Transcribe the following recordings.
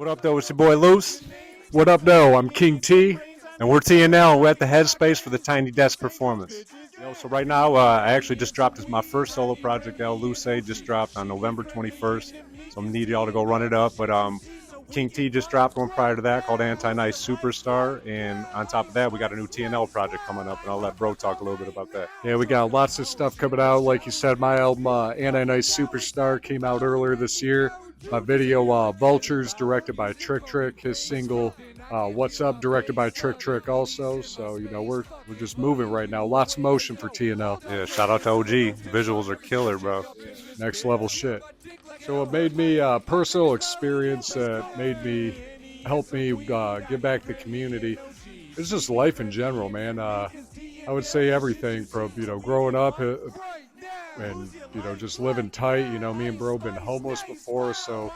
What up, though? It's your boy Luce, What up, though? I'm King T. and we're TNL. We're at the Headspace for the Tiny Desk performance. So right now, I actually just dropped my first solo project. Luce just dropped on November 21st. So I'm need y'all to go run it up. But King T just dropped one prior to that called Anti-Nice Superstar, and on top of that, we got a new TNL project coming up, and I'll let Bro talk a little bit about that. Yeah, we got lots of stuff coming out. Like you said, my album, Anti-Nice Superstar, came out earlier this year. My video, Vultures, directed by Trick Trick. His single, What's Up, directed by Trick Trick also. So, we're just moving right now. Lots of motion for TNL. Yeah, shout out to OG. Visuals are killer, bro. Next level shit. So it made me a personal experience that help me give back to the community. It's just life in general, man. I would say everything from, growing up and, just living tight. Me and Bro been homeless before, so,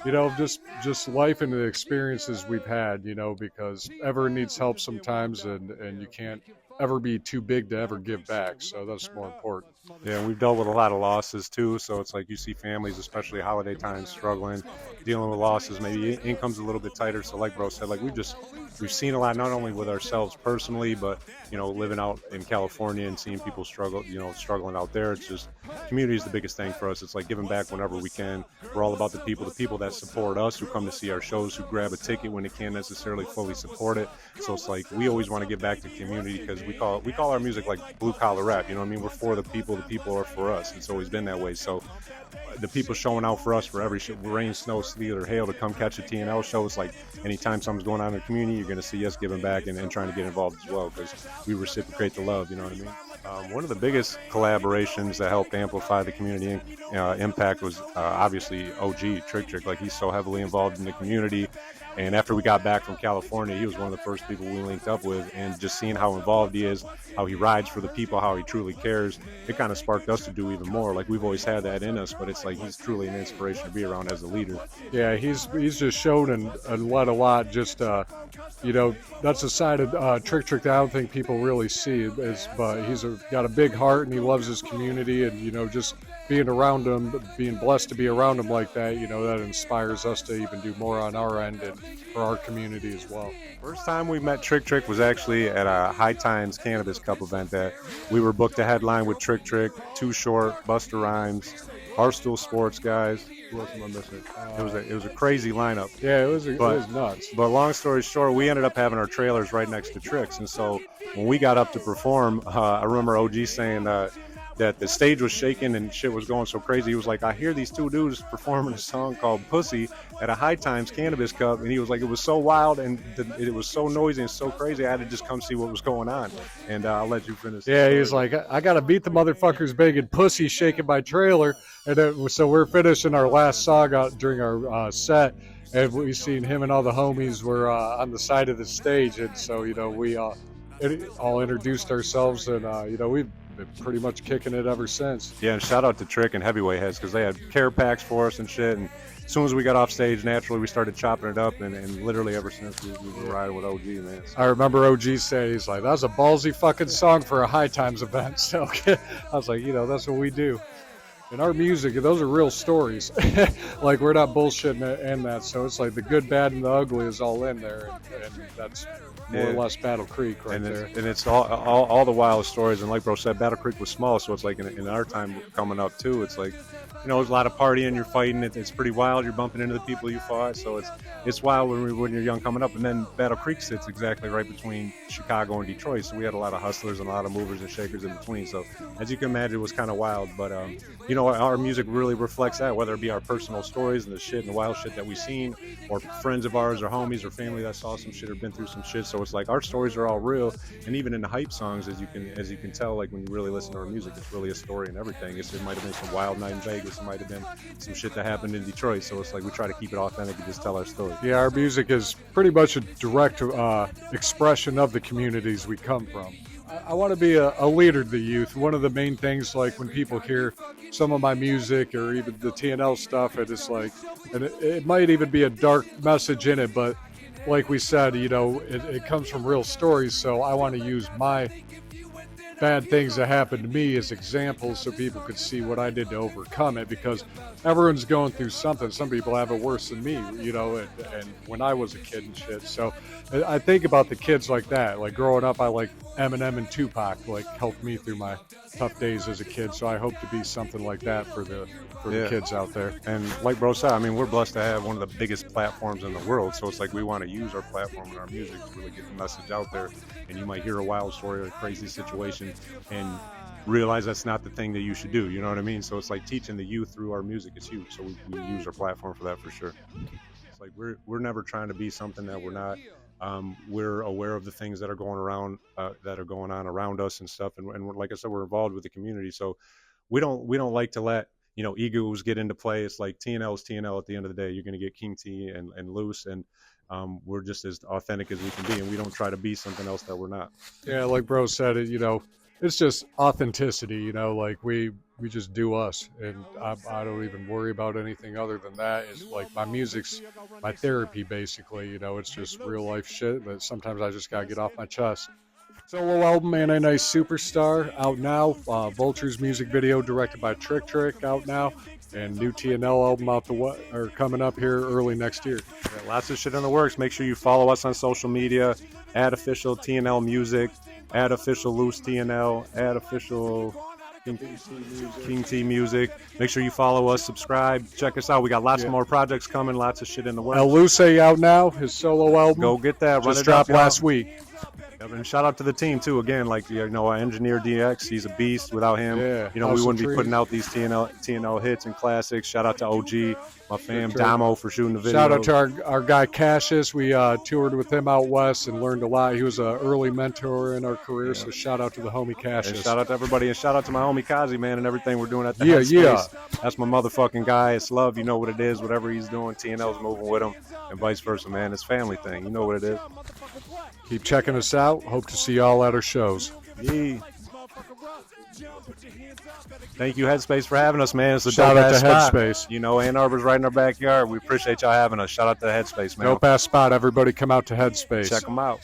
just life and the experiences we've had, because everyone needs help sometimes, and you can't ever be too big to ever give back, so that's more important. Yeah, we've dealt with a lot of losses too, so it's like you see families, especially holiday times, struggling, dealing with losses. Maybe income's a little bit tighter. So like Bro said, like we've seen a lot, not only with ourselves personally, but living out in California and seeing people struggle, struggling out there. It's just community is the biggest thing for us. It's like giving back whenever we can. We're all about the people that support us, who come to see our shows, who grab a ticket when they can't necessarily fully support it. So it's like we always want to give back to the community because we call our music like blue collar rap. We're for the people are for us. It's always been that way. So the people showing out for us for every rain, snow, sleet, or hail to come catch a TNL show. It's like anytime something's going on in the community, you're going to see us giving back and trying to get involved as well, because we reciprocate the love. You know what I mean? One of the biggest collaborations that helped amplify the community impact was obviously OG Trick Trick. Like, he's so heavily involved in the community. And after we got back from California, he was one of the first people we linked up with, and just seeing how involved he is, how he rides for the people, how he truly cares, it kind of sparked us to do even more. Like, we've always had that in us, but it's like he's truly an inspiration to be around as a leader. Yeah, he's just shown and led a lot. Just that's a side of Trick Trick that I don't think people really see. But he's got a big heart and he loves his community, and just being around him, being blessed to be around him like that, that inspires us to even do more on our end and for our community as well. First time we met Trick Trick was actually at a High Times Cannabis Cup event that we were booked to headline with Trick Trick, Too Short, Busta Rhymes, Barstool Sports guys. Who else am I missing? It was a crazy lineup. Yeah, it was nuts. But long story short, we ended up having our trailers right next to Trick's, and so when we got up to perform, I remember OG saying that the stage was shaking and shit was going so crazy. He was like, I hear these two dudes performing a song called Pussy at a High Times Cannabis Cup. And he was like, it was so wild and it was so noisy and so crazy, I had to just come see what was going on. And I'll let you finish. Yeah, he was like, I got to beat the motherfuckers banging Pussy shaking my trailer. And so we're finishing our last song out during our set. And we seen him and all the homies were on the side of the stage. And so, we all introduced ourselves, and, we've been pretty much kicking it ever since. Yeah, and shout out to Trick and Heavyweight Heads, because they had care packs for us and shit. And as soon as we got off stage, naturally we started chopping it up, and literally ever since we've been riding with OG, man. So. I remember OG saying, he's like, that was a ballsy fucking song for a High Times event. So I was like, that's what we do. In our music, those are real stories. Like, we're not bullshitting in that. So it's like the good, bad, and the ugly is all in there, and that's more or less Battle Creek there. And it's all the wild stories. And like Bro said, Battle Creek was small, so it's like in our time coming up too, it's like, there's a lot of partying, you're fighting, it's pretty wild, you're bumping into the people you fought, so it's wild when you're young coming up. And then Battle Creek sits exactly right between Chicago and Detroit, so we had a lot of hustlers and a lot of movers and shakers in between. So as you can imagine, it was kind of wild. But our music really reflects that, whether it be our personal stories and the shit and the wild shit that we've seen, or friends of ours or homies or family that saw some shit or been through some shit. So it's like our stories are all real. And even in the hype songs, as you can tell, like when you really listen to our music, it's really a story and everything. It might have been some wild night in Vegas, it might have been some shit that happened in Detroit. So it's like we try to keep it authentic and just tell our story. Yeah, our music is pretty much a direct expression of the communities we come from. I want to be a leader to the youth. One of the main things, like when people hear some of my music or even the TNL stuff, it's like, and it might even be a dark message in it, but like we said, it comes from real stories. So I want to use my bad things that happened to me as examples so people could see what I did to overcome it, because everyone's going through something. Some people have it worse than me, and when I was a kid and shit. So I think about the kids like that. Like growing up, I like Eminem and Tupac, like helped me through my tough days as a kid. So I hope to be something like that for the kids out there. And like bro said, I mean, we're blessed to have one of the biggest platforms in the world. So it's like we want to use our platform and our music to really get the message out there. And you might hear a wild story or a crazy situation and realize that's not the thing that you should do. You know what I mean? So it's like teaching the youth through our music is huge. So we use our platform for that for sure. It's like we're never trying to be something that we're not. We're aware of the things that are going around, that are going on around us and stuff. And we're, like I said, we're involved with the community. So we don't like to let, egos get into play. It's like TNL is TNL at the end of the day. You're going to get King T and Loose, and we're just as authentic as we can be, and we don't try to be something else that we're not. Yeah, like bro said, it's just authenticity, like we just do us, and I don't even worry about anything other than that. It's like my music's my therapy, basically. It's just real life shit, but sometimes I just gotta get off my chest. Solo album, Anti-Nice Superstar, out now. Vulture's music video directed by Trick Trick, out now. And new TNL album coming up here early next year. Yeah, lots of shit in the works. Make sure you follow us on social media. @official TNL Music. @official Loose TNL. @official King T Music. Make sure you follow us, subscribe, check us out. We got lots more projects coming, lots of shit in the works. El Luce out now, his solo album. Go get that. Just dropped last week. And shout out to the team too. Again, like our engineer DX, he's a beast. Without him, we wouldn't be putting out these TNL hits and classics. Shout out to OG, my fam Damo for shooting the video. Shout out to our guy Cassius. We toured with him out west and learned a lot. He was an early mentor in our career. So shout out to the homie Cassius. And shout out to everybody, and shout out to my homie Kazi, man, and everything we're doing at the Headspace. That's my motherfucking guy. It's love. You know what it is. Whatever he's doing, TNL's moving with him, and vice versa, man. It's family thing. You know what it is. Keep checking us out. Hope to see y'all at our shows. Yeah. Thank you, Headspace, for having us, man. It's a shout out to spot. Headspace. Ann Arbor's right in our backyard. We appreciate y'all having us. Shout out to Headspace, man. Dope ass spot. Everybody come out to Headspace. Check them out.